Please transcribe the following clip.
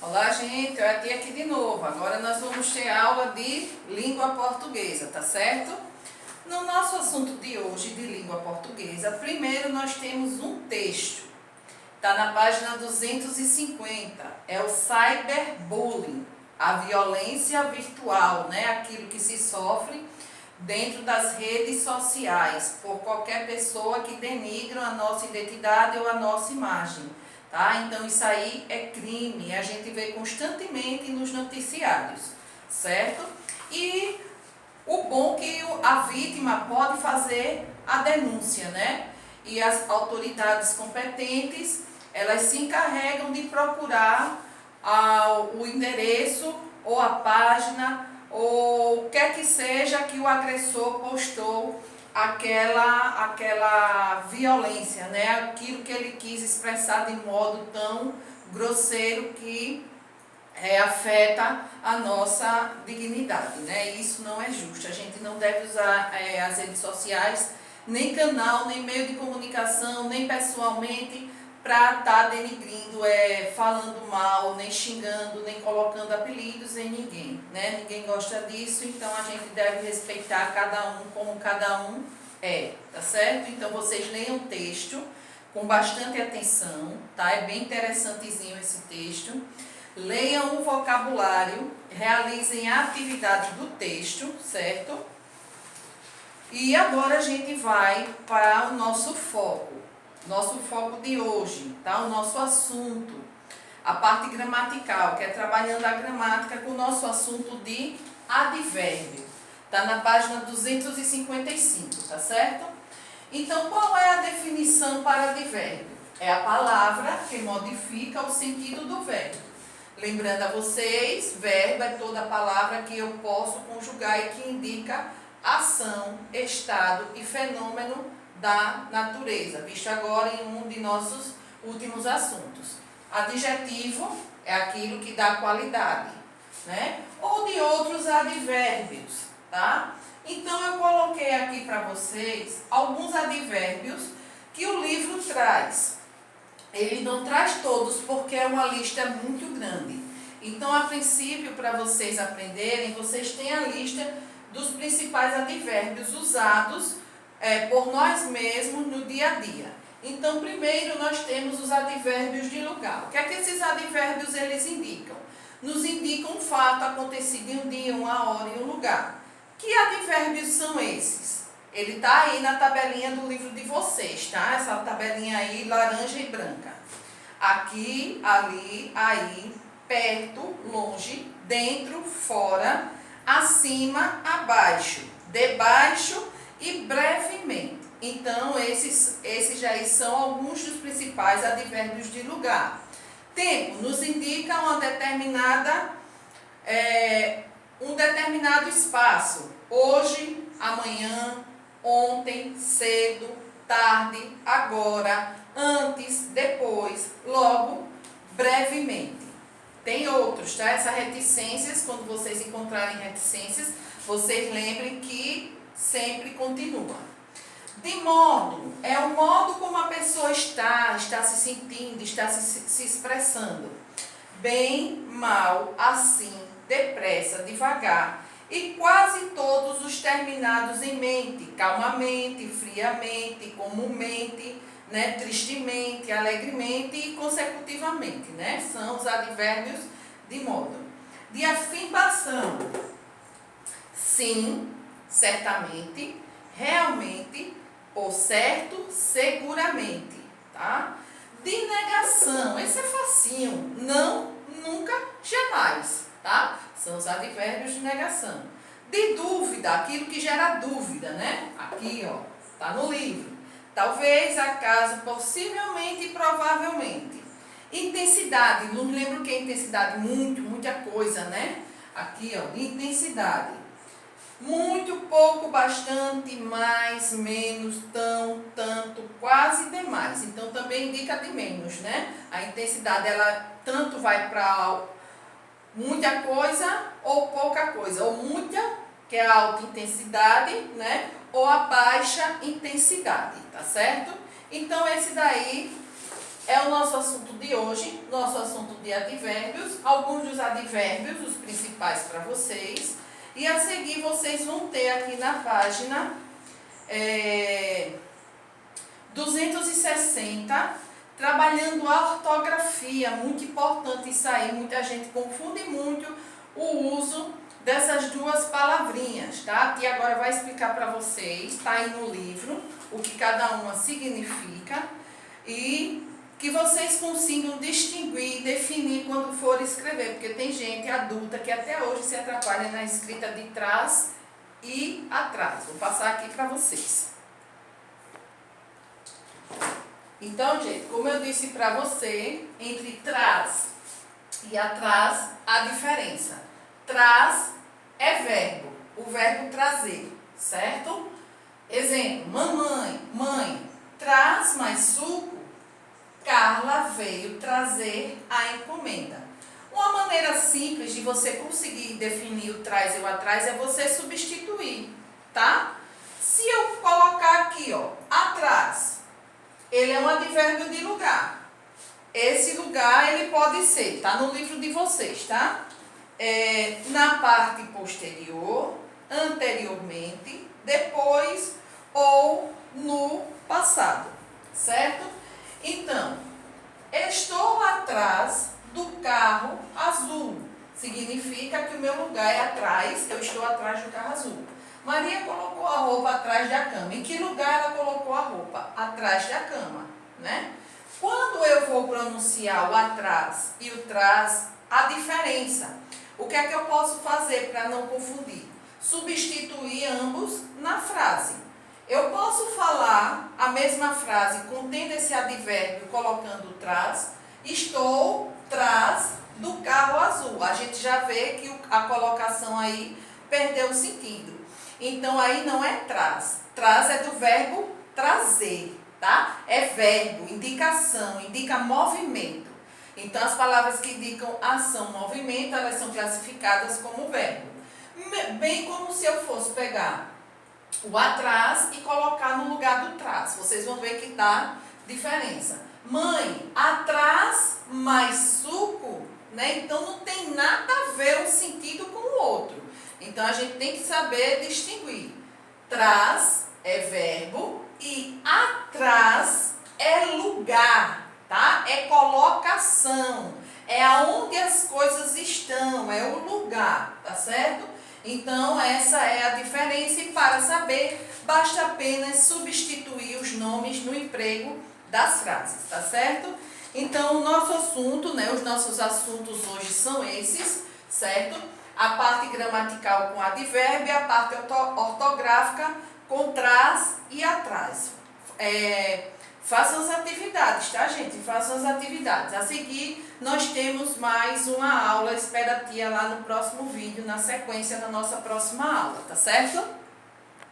Olá, gente, eu aqui de novo. Agora nós vamos ter aula de língua portuguesa, tá certo? No nosso assunto de hoje de língua portuguesa, primeiro nós temos um texto. Tá na página 250. É o cyberbullying, a violência virtual, né? Aquilo que se sofre dentro das redes sociais por qualquer pessoa que denigra a nossa identidade ou a nossa imagem. Tá? Então isso aí é crime, a gente vê constantemente nos noticiários, certo? E o bom é que a vítima pode fazer a denúncia, né? E as autoridades competentes, elas se encarregam de procurar o endereço ou a página ou o que quer que seja que o agressor postou aquela violência, né? Aquilo que ele quis expressar de modo tão grosseiro que afeta a nossa dignidade, né? Isso não é justo. A gente não deve usar as redes sociais, nem canal, nem meio de comunicação, nem pessoalmente, para estar denigrindo, falando mal, nem xingando, nem colocando apelidos em ninguém, né? Ninguém gosta disso, então a gente deve respeitar cada um como cada um tá certo? Então vocês leiam o texto com bastante atenção, tá? É bem interessantezinho esse texto. Leiam o vocabulário, realizem a atividade do texto, certo? E agora a gente vai para o nosso foco de hoje, tá? O nosso assunto, a parte gramatical, que é trabalhando a gramática com o nosso assunto de advérbio. Tá na página 255, tá certo? Então, qual é a definição para advérbio? É a palavra que modifica o sentido do verbo. Lembrando a vocês, verbo é toda palavra que eu posso conjugar e que indica ação, estado e fenômeno da natureza, visto agora em um de nossos últimos assuntos. Adjetivo é aquilo que dá qualidade, né? Ou de outros advérbios, tá? Então eu coloquei aqui para vocês alguns advérbios que o livro traz. Ele não traz todos porque é uma lista muito grande. Então, a princípio, para vocês aprenderem, vocês têm a lista dos principais advérbios usados por nós mesmos no dia a dia. Então, primeiro nós temos os advérbios de lugar. O que é que esses advérbios eles indicam? Nos indicam um fato acontecido em um dia, uma hora e um lugar. Que advérbios são esses? Ele está aí na tabelinha do livro de vocês, tá? Essa tabelinha aí, laranja e branca. Aqui, ali, aí, perto, longe, dentro, fora, acima, abaixo, debaixo e brevemente. Então, esses já são alguns dos principais advérbios de lugar. Tempo nos indica um determinado espaço. Hoje, amanhã, ontem, cedo, tarde, agora, antes, depois, logo, brevemente. Tem outros, tá? Essas reticências, quando vocês encontrarem reticências, vocês lembrem que sempre continua. De modo, é o modo como a pessoa está se sentindo, está se expressando. Bem, mal, assim, depressa, devagar. E quase todos os terminados em mente, calmamente, friamente, comumente, né, tristemente, alegremente e consecutivamente, né? São os advérbios de modo. De afirmação, sim, certamente, realmente, por certo, seguramente, tá? De negação, esse é facinho, não, nunca, jamais, tá? São os advérbios de negação. De dúvida, aquilo que gera dúvida, né? Aqui, ó, tá no livro. Talvez, acaso, possivelmente e provavelmente. Intensidade, não lembro o que é intensidade? Muito, muita coisa, né? Aqui, ó, de intensidade. Muito, pouco, bastante, mais, menos, tão, tanto, quase demais. Então, também indica de menos, né? A intensidade, ela tanto vai para muita coisa ou pouca coisa. Ou muita, que é a alta intensidade, né? Ou a baixa intensidade, tá certo? Então, esse daí é o nosso assunto de hoje, nosso assunto de advérbios, alguns dos advérbios, os principais para vocês. E a seguir vocês vão ter aqui na página 260, trabalhando a ortografia, muito importante isso aí, muita gente confunde muito o uso dessas duas palavrinhas, tá? E agora vai explicar para vocês, tá aí no livro, o que cada uma significa e que vocês consigam distinguir e definir quando for escrever, porque tem gente adulta que até hoje se atrapalha na escrita de trás e atrás. Vou passar aqui para vocês. Então, gente, como eu disse para você, entre trás e atrás, a diferença. Trás é verbo, o verbo trazer, certo? Exemplo, mamãe, mãe, traz mais suco. Carla veio trazer a encomenda. Uma maneira simples de você conseguir definir o trás e o atrás é você substituir, tá? Se eu colocar aqui, ó, atrás, ele é um advérbio de lugar. Esse lugar, ele pode ser, tá no livro de vocês, tá? Na parte posterior, anteriormente, depois ou no passado, certo? Então, estou atrás do carro azul. Significa que o meu lugar é atrás, eu estou atrás do carro azul. Maria colocou a roupa atrás da cama. Em que lugar ela colocou a roupa? Atrás da cama, né? Quando eu vou pronunciar o atrás e o trás, a diferença. O que é que eu posso fazer para não confundir? Substituir ambos na frase. Eu posso falar a mesma frase contendo esse advérbio colocando trás. Estou trás do carro azul. A gente já vê que a colocação aí perdeu o sentido. Então aí não é trás. Trás é do verbo trazer, tá? É verbo, indicação, indica movimento. Então as palavras que indicam ação, movimento, elas são classificadas como verbo. Bem como se eu fosse pegar o atrás e colocar no lugar do trás. Vocês vão ver que dá diferença. Mãe, atrás mais suco, né? Então não tem nada a ver um sentido com o outro. Então a gente tem que saber distinguir. Trás é verbo e atrás é lugar, tá? É colocação, é aonde as coisas estão, é o lugar, tá certo? Então, essa é a diferença e para saber, basta apenas substituir os nomes no emprego das frases, tá certo? Então, o nosso assunto, né, os nossos assuntos hoje são esses, certo? A parte gramatical com advérbio, a parte ortográfica com trás e atrás. Façam as atividades, tá, gente? Façam as atividades. A seguir, nós temos mais uma aula. Espera a tia lá no próximo vídeo, na sequência da nossa próxima aula, tá certo?